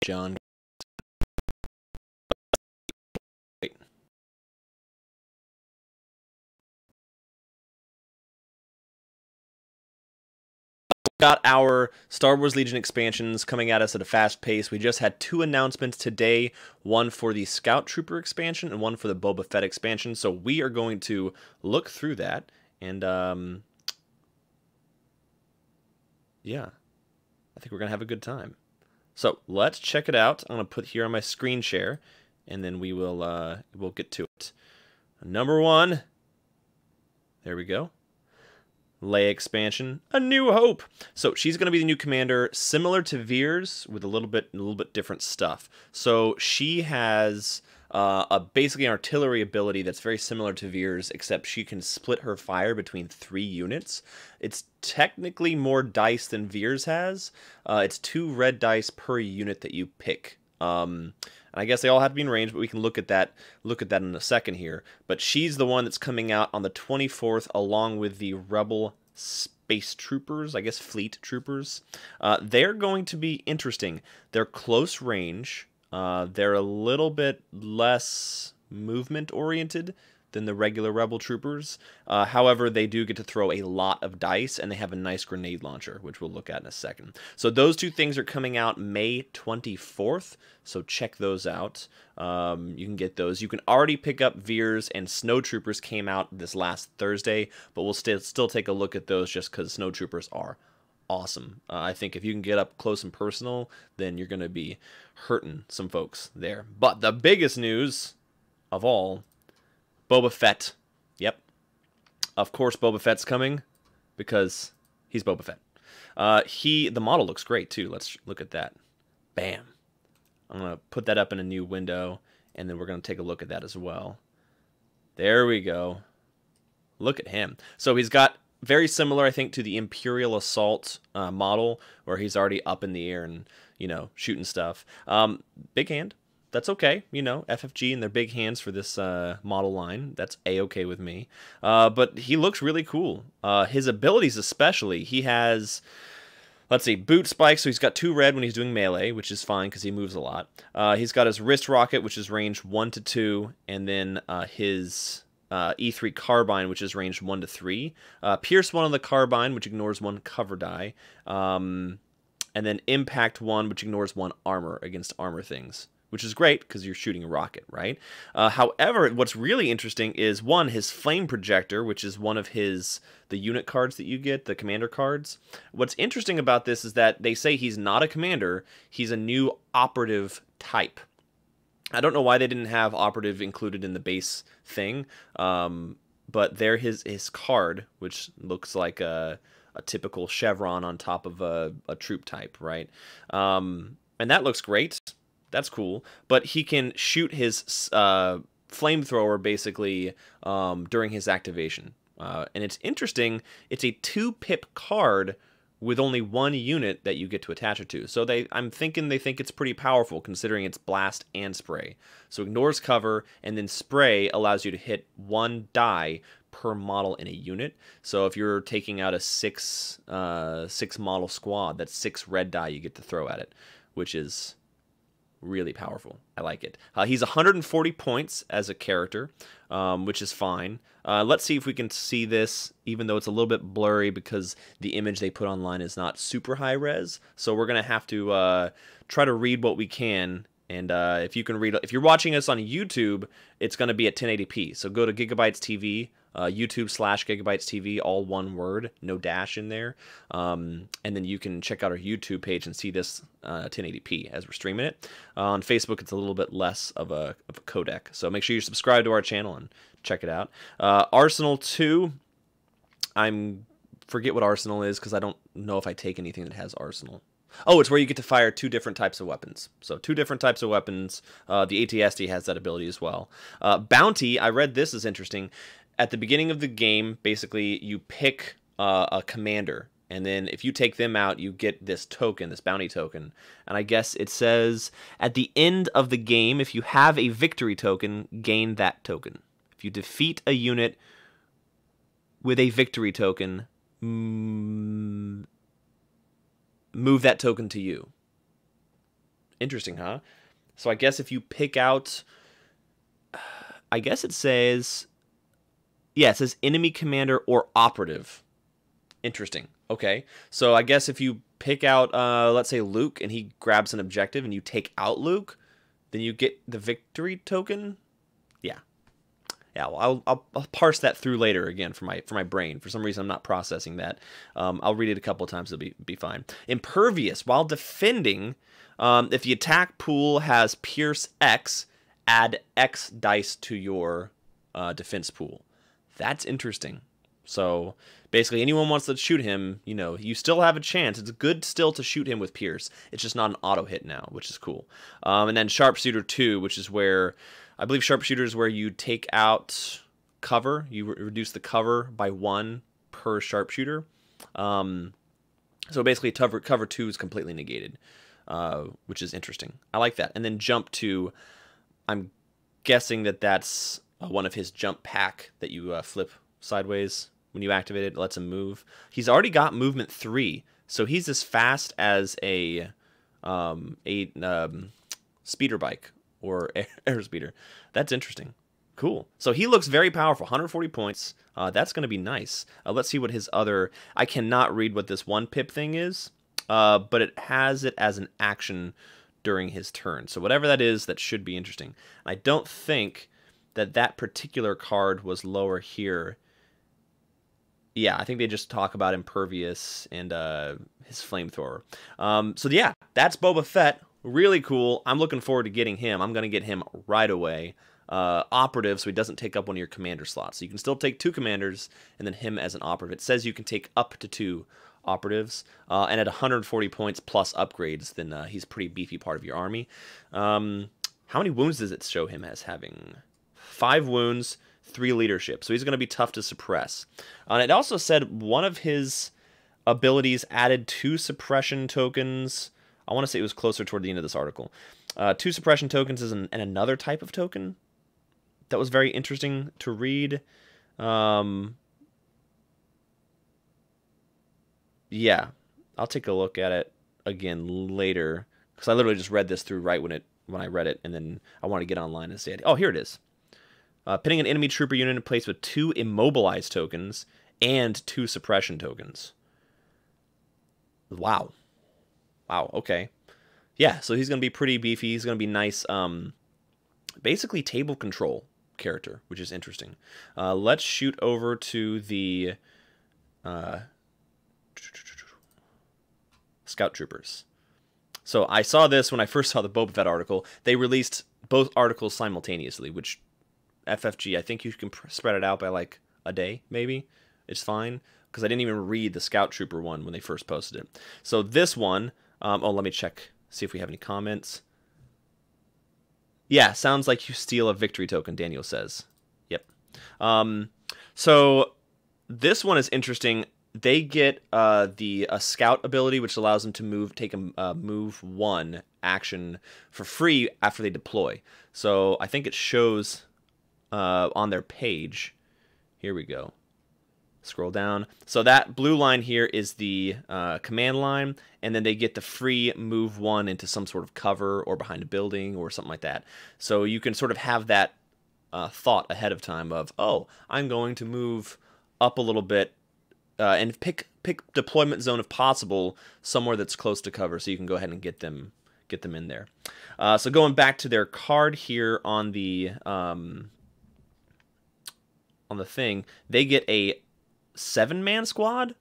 John. Got our Star Wars Legion expansions coming at us at a fast pace. We just had 2 announcements today, one for the Scout Trooper expansion and one for the Boba Fett expansion. So we are going to look through that and yeah, I think we're gonna have a good time. So let's check it out. I'm gonna put here on my screen share, and then we'll get to it. Number 1. There we go. Leia expansion, A New Hope. So she's going to be the new commander, similar to Veers, with a little bit different stuff. So she has basically an artillery ability that's very similar to Veers, except she can split her fire between 3 units. It's technically more dice than Veers has. It's 2 red dice per unit that you pick. And I guess they all have to be in range, but we can look at that in a second here. But she's the one that's coming out on the 24th, along with the Rebel Space Troopers, I guess Fleet Troopers. They're going to be interesting. They're close range. They're a little bit less movement-oriented than the regular Rebel Troopers. However, they do get to throw a lot of dice, and they have a nice grenade launcher, which we'll look at in a second. So those 2 things are coming out May 24th, so check those out. You can get those. You can already pick up Veers, and Snow Troopers came out this last Thursday, but we'll still take a look at those just because Snow Troopers are awesome. I think if you can get up close and personal, then you're going to be hurting some folks there. But the biggest news of all, Boba Fett. Yep. Of course Boba Fett's coming because he's Boba Fett. The model looks great too. Let's look at that. Bam. I'm going to put that up in a new window, and then we're going to take a look at that as well. There we go. Look at him. So he's got very similar, I think, to the Imperial Assault model, where he's already up in the air and, shooting stuff. Big hand. That's okay, FFG and their big hands for this model line. That's A-okay with me. But he looks really cool. His abilities especially, he has, let's see, boot spikes, so he's got 2 red when he's doing melee, which is fine because he moves a lot. He's got his wrist rocket, which is range 1 to 2, and then his E3 carbine, which is range 1 to 3. Pierce 1 on the carbine, which ignores 1 cover die. And then impact 1, which ignores 1 armor against armor things, which is great because you're shooting a rocket, right? However, what's really interesting is, 1, his flame projector, which is one of the unit cards that you get, the commander cards. What's interesting about this is that they say he's not a commander, he's a new operative type. I don't know why they didn't have operative included in the base thing, but there his card, which looks like a typical chevron on top of a troop type, right? And that looks great. That's cool, but he can shoot his flamethrower basically during his activation. And it's interesting, it's a 2-pip card with only 1 unit that you get to attach it to. So I'm thinking they think it's pretty powerful considering it's blast and spray. So ignores cover, and then spray allows you to hit 1 die per model in a unit. So if you're taking out a 6 model squad, that's 6 red die you get to throw at it, which is really powerful. I like it. He's 140 points as a character, which is fine. Let's see if we can see this, even though it's a little bit blurry because the image they put online is not super high res. So we're going to have to try to read what we can. And if you're watching us on YouTube, it's going to be at 1080p. So go to Gigabytes TV, YouTube/Gigabytes TV, all one word, no dash in there. And then you can check out our YouTube page and see this 1080p as we're streaming it. On Facebook, it's a little bit less of a codec. So make sure you subscribe to our channel and check it out. Arsenal 2, forget what Arsenal is because I don't know if I take anything that has Arsenal. Oh, it's where you get to fire 2 different types of weapons. So 2 different types of weapons. The AT-ST has that ability as well. Bounty, I read this is interesting. At the beginning of the game, basically, you pick a commander. And then if you take them out, you get this token, this bounty token. And I guess it says, at the end of the game, if you have a victory token, gain that token. If you defeat a unit with a victory token, move that token to you. Interesting, huh? So I guess if you pick out, I guess it says, yeah, it says enemy commander or operative. Interesting. Okay. So I guess if you pick out, let's say Luke, and he grabs an objective, and you take out Luke, then you get the victory token. Yeah. Yeah. Well, I'll parse that through later again for my brain. For some reason, I'm not processing that. I'll read it a couple of times. It'll be fine. Impervious while defending. If the attack pool has Pierce X, add X dice to your defense pool. That's interesting. So basically, anyone wants to shoot him, you know, you still have a chance. It's good still to shoot him with Pierce. It's just not an auto hit now, which is cool. And then Sharpshooter 2, which is where, I believe Sharpshooter is where you take out cover. You reduce the cover by 1 per Sharpshooter. So basically, cover 2 is completely negated, which is interesting. I like that. And then jump 2, I'm guessing that's one of his jump pack that you flip sideways. When you activate it, it lets him move. He's already got movement 3, so he's as fast as a speeder bike or air speeder. That's interesting. Cool. So he looks very powerful. 140 points. That's going to be nice. Let's see what his other... I cannot read what this 1 pip thing is, but it has it as an action during his turn. So whatever that is, that should be interesting. I don't think that particular card was lower here. Yeah, I think they just talk about Impervious and his Flamethrower. So yeah, that's Boba Fett. Really cool. I'm looking forward to getting him. I'm going to get him right away. Operative, so he doesn't take up one of your commander slots. So you can still take 2 commanders and then him as an operative. It says you can take up to 2 operatives. And at 140 points plus upgrades, then he's a pretty beefy part of your army. How many wounds does it show him as having? 5 wounds. 3 leadership, so he's going to be tough to suppress. And it also said one of his abilities added 2 suppression tokens. I want to say it was closer toward the end of this article. 2 suppression tokens is and another type of token. That was very interesting to read. Yeah, I'll take a look at it again later, because I literally just read this through right when I read it, and then I want to get online and say it. Oh, here it is. Pinning an enemy trooper unit in place with 2 immobilized tokens and 2 suppression tokens. Wow. Wow, okay. Yeah, so he's going to be pretty beefy. He's going to be nice, basically table control character, which is interesting. Let's shoot over to the Scout Troopers. So I saw this when I first saw the Boba Fett article. They released both articles simultaneously, which... FFG, I think you can spread it out by like a day, maybe. It's fine, because I didn't even read the Scout Trooper one when they first posted it. So this one, oh, let me check, see if we have any comments. Yeah, sounds like you steal a victory token, Daniel says. Yep. So this one is interesting. They get the Scout ability, which allows them to take a move 1 action for free after they deploy. So I think it shows... on their page. Here we go. Scroll down. So that blue line here is the command line, and then they get the free move 1 into some sort of cover or behind a building or something like that. So you can sort of have that thought ahead of time of, oh, I'm going to move up a little bit and pick deployment zone if possible somewhere that's close to cover, so you can go ahead and get them in there. So going back to their card here on the thing, they get a 7-man squad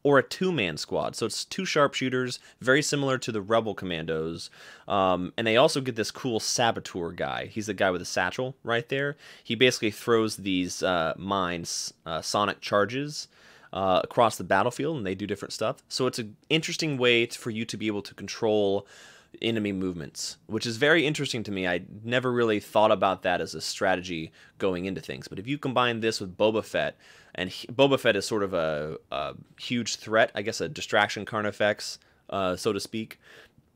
or a 2-man squad. So it's 2 sharpshooters, very similar to the Rebel Commandos. And they also get this cool saboteur guy. He's the guy with the satchel right there. He basically throws these mines, sonic charges, across the battlefield, and they do different stuff. So it's an interesting way for you to be able to control enemy movements, which is very interesting to me. I never really thought about that as a strategy going into things. But if you combine this with Boba Fett, and Boba Fett is sort of a huge threat, I guess a distraction Carnifex, so to speak,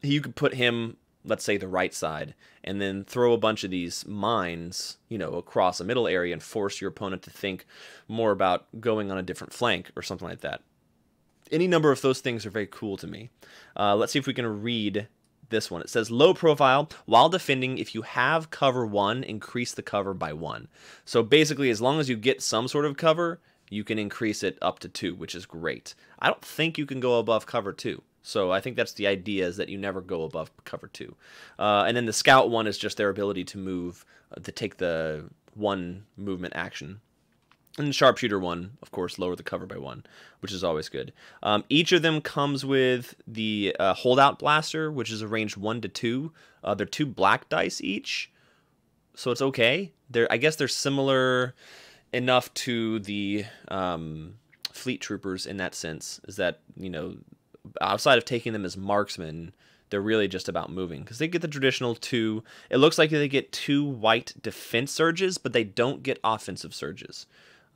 you could put him, let's say, the right side, and then throw a bunch of these mines, you know, across a middle area and force your opponent to think more about going on a different flank or something like that. Any number of those things are very cool to me. Let's see if we can read this one. It says low profile. While defending, if you have cover 1, increase the cover by 1. So basically, as long as you get some sort of cover, you can increase it up to 2, which is great. I don't think you can go above cover 2. So I think that's the idea, is that you never go above cover 2. And then the scout one is just their ability to move, to take the 1 movement action. And the sharpshooter one, of course, lower the cover by 1, which is always good. Each of them comes with the holdout blaster, which is a range 1 to 2. They're 2 black dice each, so it's okay. I guess they're similar enough to the fleet troopers in that sense, is that, you know, outside of taking them as marksmen, they're really just about moving, because they get the traditional 2. It looks like they get 2 white defense surges, but they don't get offensive surges,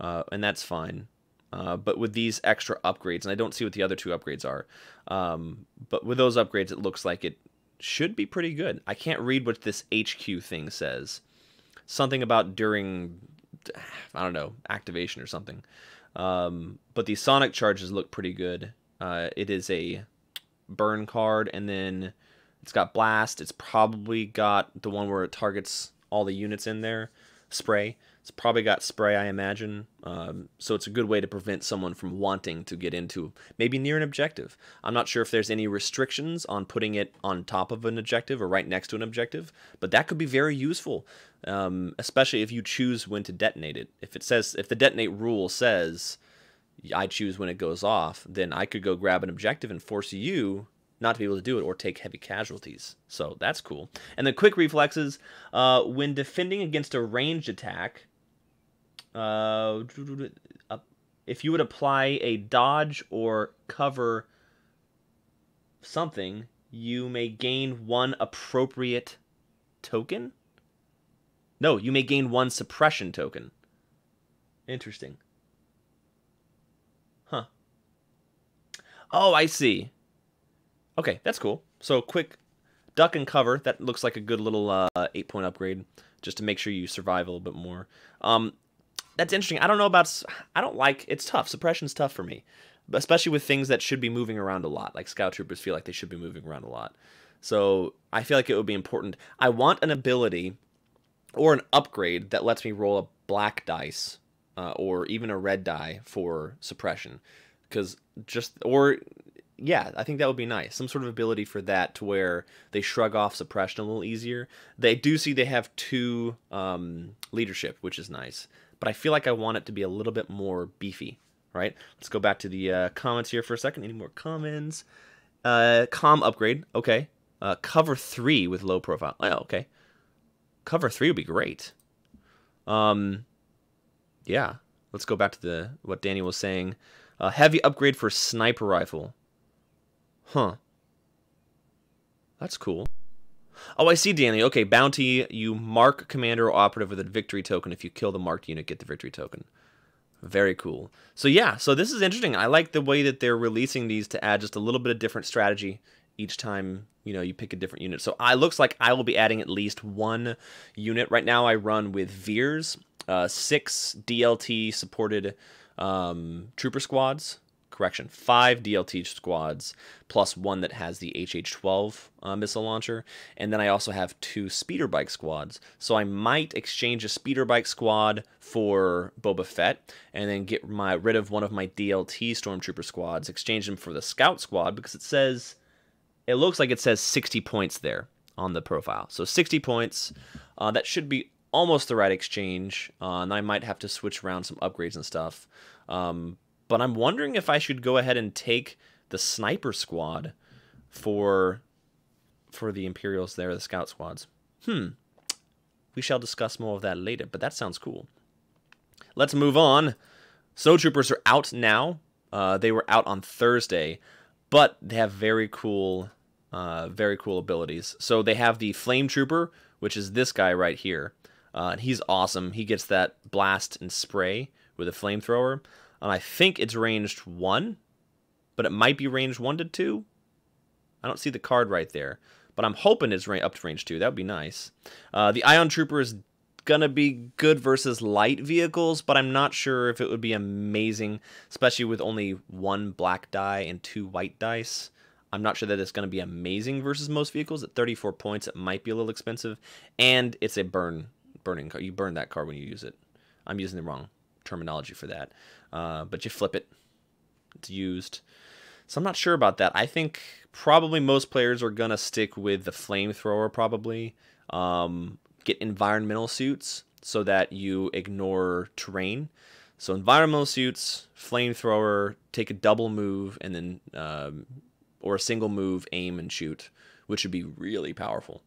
and that's fine. But with these extra upgrades, and I don't see what the other 2 upgrades are, but with those upgrades, it looks like it should be pretty good. I can't read what this HQ thing says. Something about during, I don't know, activation or something. But the sonic charges look pretty good. It is a burn card, and then it's got blast. It's probably got the one where it targets all the units in there. Spray. It's probably got spray, I imagine. So it's a good way to prevent someone from wanting to get into maybe near an objective. I'm not sure if there's any restrictions on putting it on top of an objective or right next to an objective, but that could be very useful, especially if you choose when to detonate it. If the detonate rule says I choose when it goes off, then I could go grab an objective and force you not to be able to do it or take heavy casualties. So that's cool. And the quick reflexes, when defending against a ranged attack, if you would apply a dodge or cover something, you may gain 1 appropriate token? No, you may gain 1 suppression token. Interesting. Huh. Oh, I see. Okay, that's cool. So quick duck and cover. That looks like a good little 8-point upgrade, just to make sure you survive a little bit more. That's interesting. I don't know about... I don't like... It's tough. Suppression's tough for me, especially with things that should be moving around a lot. Like scout troopers feel like they should be moving around a lot. So I feel like it would be important. I want an ability or an upgrade that lets me roll a black dice or even a red die for suppression. Because yeah, I think that would be nice. Some sort of ability for that, to where they shrug off suppression a little easier. They do see they have 2 leadership, which is nice. But I feel like I want it to be a little bit more beefy, right? Let's go back to the comments here for a second. Any more comments? Comm upgrade. Okay. Cover 3 with low profile. Oh, okay. Cover 3 would be great. Yeah. Let's go back to what Danny was saying. Heavy upgrade for sniper rifle. Huh. That's cool. Oh, I see, Danny. Okay, bounty. You mark commander or operative with a victory token. If you kill the marked unit, get the victory token. Very cool. So yeah, so this is interesting. I like the way that they're releasing these to add just a little bit of different strategy each time, you know, you pick a different unit. So it looks like I will be adding at least 1 unit. Right now I run with Veers, 6 DLT supported trooper squads. Correction, 5 DLT squads, plus 1 that has the HH-12 missile launcher, and then I also have 2 speeder bike squads. So I might exchange a speeder bike squad for Boba Fett, and then get rid of one of my DLT stormtrooper squads, exchange them for the scout squad, because it looks like it says 60 points there on the profile. So 60 points, that should be almost the right exchange, and I might have to switch around some upgrades and stuff. But I'm wondering if I should go ahead and take the sniper squad for the Imperials there, the scout squads. We shall discuss more of that later, but that sounds cool. Let's move on. Snow Troopers are out now. They were out on Thursday, but they have very cool abilities. So they have the Flame Trooper, which is this guy right here. He's awesome. He gets that blast and spray with a flamethrower. And I think it's ranged 1, but it might be ranged 1 to 2. I don't see the card right there, but I'm hoping it's up to range 2. That would be nice. The Ion Trooper is going to be good versus light vehicles, but I'm not sure if it would be amazing, especially with only 1 black die and 2 white dice. I'm not sure that it's going to be amazing versus most vehicles. At 34 points, it might be a little expensive. And it's a burning card. You burn that card when you use it. I'm using the wrong terminology for that. But you flip it. It's used. So I'm not sure about that. I think probably most players are going to stick with the flamethrower probably. Get environmental suits so that you ignore terrain. So environmental suits, flamethrower, take a double move, and then or a single move, aim and shoot, which would be really powerful.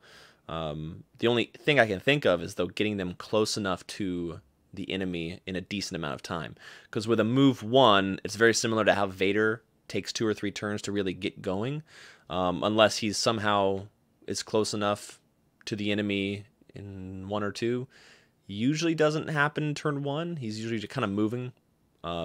The only thing I can think of is, though, getting them close enough to the enemy in a decent amount of time. Because with a move 1, it's very similar to how Vader takes 2 or 3 turns to really get going, unless he's somehow is close enough to the enemy in 1 or 2. Usually doesn't happen turn 1. He's usually just kind of moving.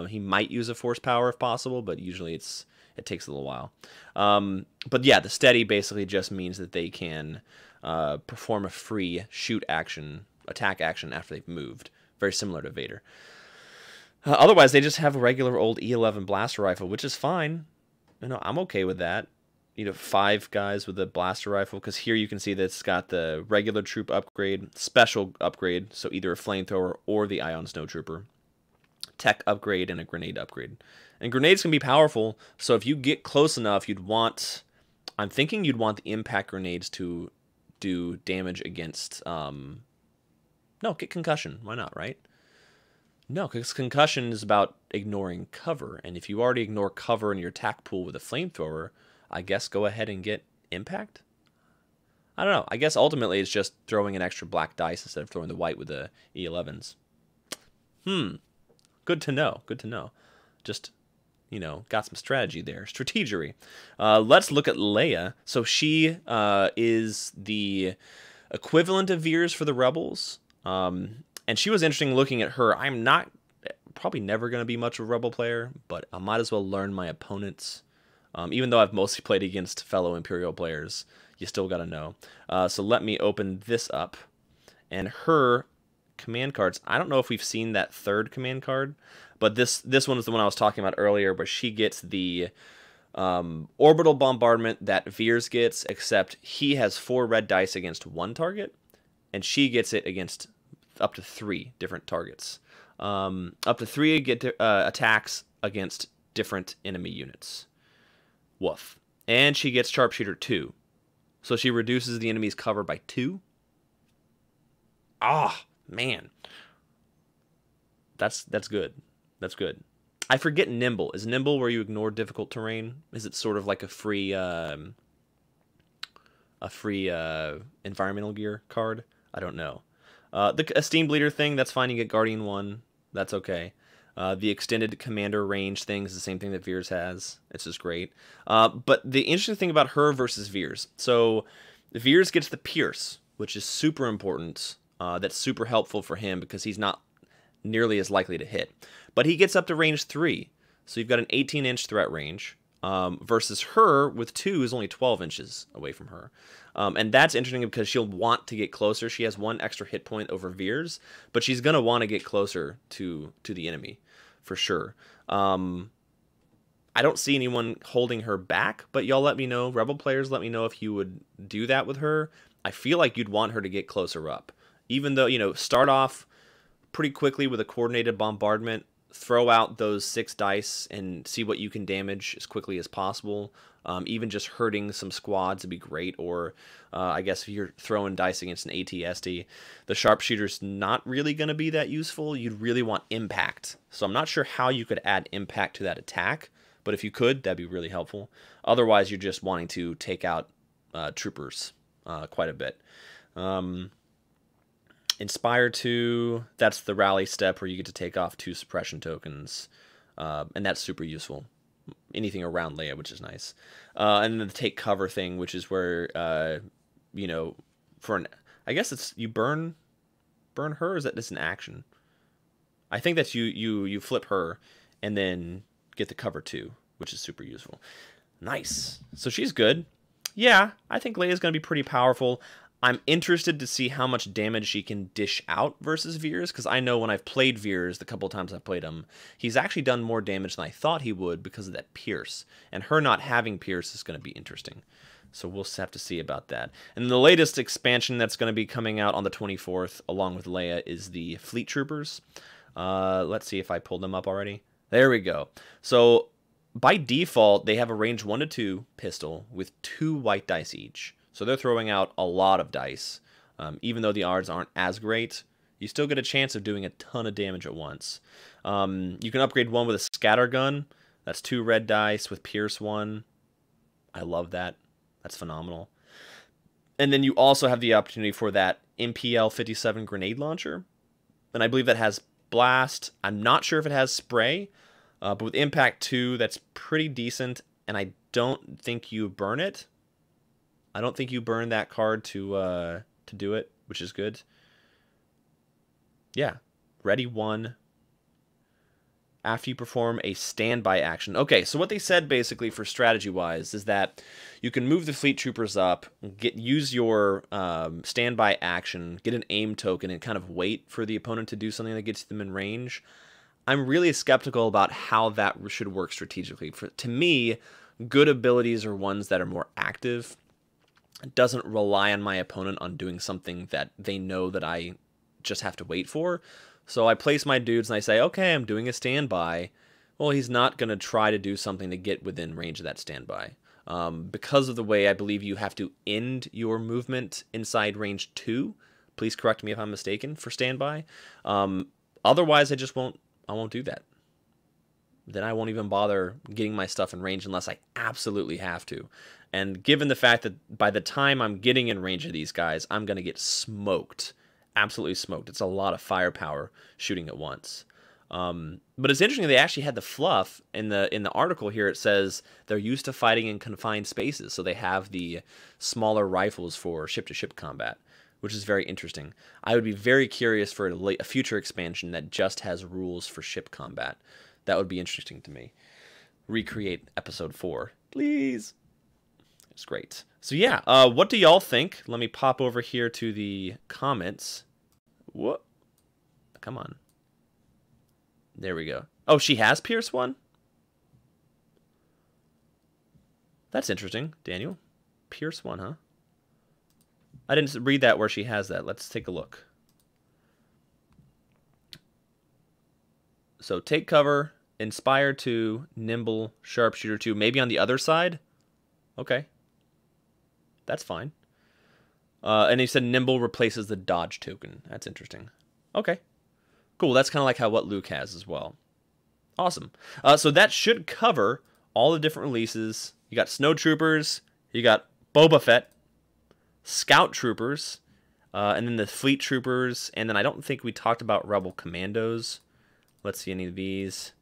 He might use a force power if possible, but usually it takes a little while. But yeah, the steady basically just means that they can perform a free shoot action, attack action after they've moved. Very similar to Vader. Otherwise, they just have a regular old E11 blaster rifle, which is fine. I'm okay with that. 5 guys with a blaster rifle, because here you can see that it's got the regular troop upgrade, special upgrade, so either a flamethrower or the ion snowtrooper, tech upgrade, and a grenade upgrade. And grenades can be powerful, so if you get close enough, I'm thinking you'd want the impact grenades to do damage against, no, get concussion, why not, right? No, because concussion is about ignoring cover, and if you already ignore cover in your attack pool with a flamethrower, I guess go ahead and get impact? I don't know. I guess ultimately it's just throwing an extra black dice instead of throwing the white with the E11s. Good to know. Good to know. Just, got some strategy there. Strategery. Let's look at Leia. So she is the equivalent of Veers for the Rebels. And she was interesting looking at her. I'm probably never going to be much of a Rebel player, but I might as well learn my opponents. Even though I've mostly played against fellow Imperial players, you still got to know. So let me open this up. And her command cards, I don't know if we've seen that 3rd command card, but this one is the one I was talking about earlier, where she gets the orbital bombardment that Veers gets, except he has 4 red dice against 1 target, and she gets it against up to 3 different targets. Up to 3 attacks against different enemy units. Woof. And she gets Sharpshooter 2. So she reduces the enemy's cover by 2. Ah, man. That's good. That's good. I forget Nimble. Is Nimble where you ignore difficult terrain? Is it sort of like a free environmental gear card? I don't know. The Esteemed Leader thing, that's fine. You get Guardian 1. That's okay. The extended commander range thing is the same thing that Veers has. It's just great. But the interesting thing about her versus Veers. So Veers gets the Pierce, which is super important. That's super helpful for him because he's not nearly as likely to hit. But he gets up to range 3. So you've got an 18-inch threat range. Versus her with 2 is only 12 inches away from her. And that's interesting because she'll want to get closer. She has 1 extra hit point over Veers, but she's going to want to get closer to the enemy for sure. I don't see anyone holding her back, but y'all let me know. Rebel players, let me know if you would do that with her. I feel like you'd want her to get closer up. Even though, start off pretty quickly with a coordinated bombardment, throw out those 6 dice and see what you can damage as quickly as possible. Even just hurting some squads would be great. Or I guess if you're throwing dice against an AT-ST, the sharpshooter's not really going to be that useful. You'd really want impact. So I'm not sure how you could add impact to that attack, but if you could, that'd be really helpful. Otherwise, you're just wanting to take out troopers quite a bit. Inspire 2, that's the rally step where you get to take off 2 suppression tokens, and that's super useful. Anything around Leia, which is nice. And then the take cover thing, which is where, I guess it's, you burn her, or is that just an action? I think that's you flip her, and then get the cover 2, which is super useful. Nice. So she's good. Yeah, I think Leia's going to be pretty powerful. I'm interested to see how much damage she can dish out versus Veers, because I know when I've played Veers, the couple times I've played him, he's actually done more damage than I thought he would because of that Pierce. And her not having Pierce is going to be interesting. So we'll have to see about that. And the latest expansion that's going to be coming out on the 24th, along with Leia, is the Fleet Troopers. Let's see if I pulled them up already. There we go. So by default, they have a range 1 to 2 pistol with 2 white dice each. So they're throwing out a lot of dice. Even though the odds aren't as great, you still get a chance of doing a ton of damage at once. You can upgrade one with a scatter gun. That's 2 red dice with Pierce 1. I love that. That's phenomenal. And then you also have the opportunity for that MPL-57 grenade launcher. And I believe that has blast. I'm not sure if it has spray. But with impact 2, that's pretty decent. And I don't think you burn it. I don't think you burn that card to do it, which is good. Yeah. Ready 1. After you perform a standby action. Okay, so what they said basically for strategy-wise is that you can move the Fleet Troopers up, use your standby action, get an aim token, and kind of wait for the opponent to do something that gets them in range. I'm really skeptical about how that should work strategically. To me, good abilities are ones that are more active. It doesn't rely on my opponent on doing something that they know that I just have to wait for. So I place my dudes and I say, okay, I'm doing a standby. Well, he's not going to try to do something to get within range of that standby. Because of the way I believe you have to end your movement inside range 2. Please correct me if I'm mistaken for standby. Otherwise, I won't do that. Then I won't even bother getting my stuff in range unless I absolutely have to. And given the fact that by the time I'm getting in range of these guys, I'm going to get smoked. Absolutely smoked. It's a lot of firepower shooting at once. But it's interesting they actually had the fluff in the article here. It says they're used to fighting in confined spaces, so they have the smaller rifles for ship-to-ship combat, which is very interesting. I would be very curious for a future expansion that just has rules for ship combat. That would be interesting to me. Recreate episode 4, please. It's great. So yeah, what do y'all think? Let me pop over here to the comments. What? Come on. There we go. Oh, she has Pierce 1? That's interesting, Daniel. Pierce 1, huh? I didn't read that where she has that. Let's take a look. So take cover, Inspire 2, Nimble, Sharpshooter 2. Maybe on the other side? Okay. That's fine. And he said Nimble replaces the dodge token. That's interesting. Okay. Cool. That's kind of like what Luke has as well. Awesome. So that should cover all the different releases. You got Snow Troopers. You got Boba Fett. Scout Troopers. And then the Fleet Troopers. And then I don't think we talked about Rebel Commandos. Let's see any of these.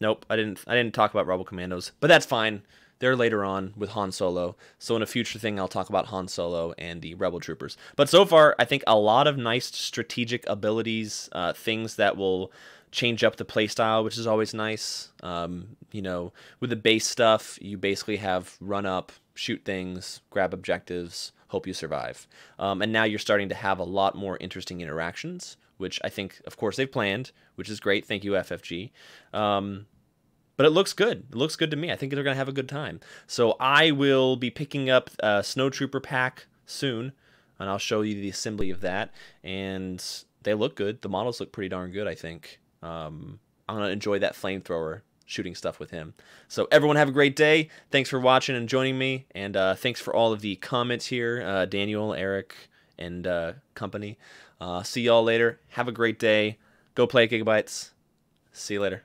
Nope, I didn't talk about Rebel Commandos. But that's fine. They're later on with Han Solo. So in a future thing, I'll talk about Han Solo and the Rebel Troopers. But so far, I think a lot of nice strategic abilities, things that will change up the playstyle, which is always nice. You know, with the base stuff, you basically have run up, shoot things, grab objectives, hope you survive. And now you're starting to have a lot more interesting interactions, which I think, of course, they've planned, which is great. Thank you, FFG. But it looks good. It looks good to me. I think they're going to have a good time. So I will be picking up a Snow Trooper pack soon, and I'll show you the assembly of that. And they look good. The models look pretty darn good, I think. I'm going to enjoy that flamethrower shooting stuff with him. So everyone have a great day. Thanks for watching and joining me. And thanks for all of the comments here, Daniel, Eric, and company. See y'all later. Have a great day. Go play Gigabytes. See you later.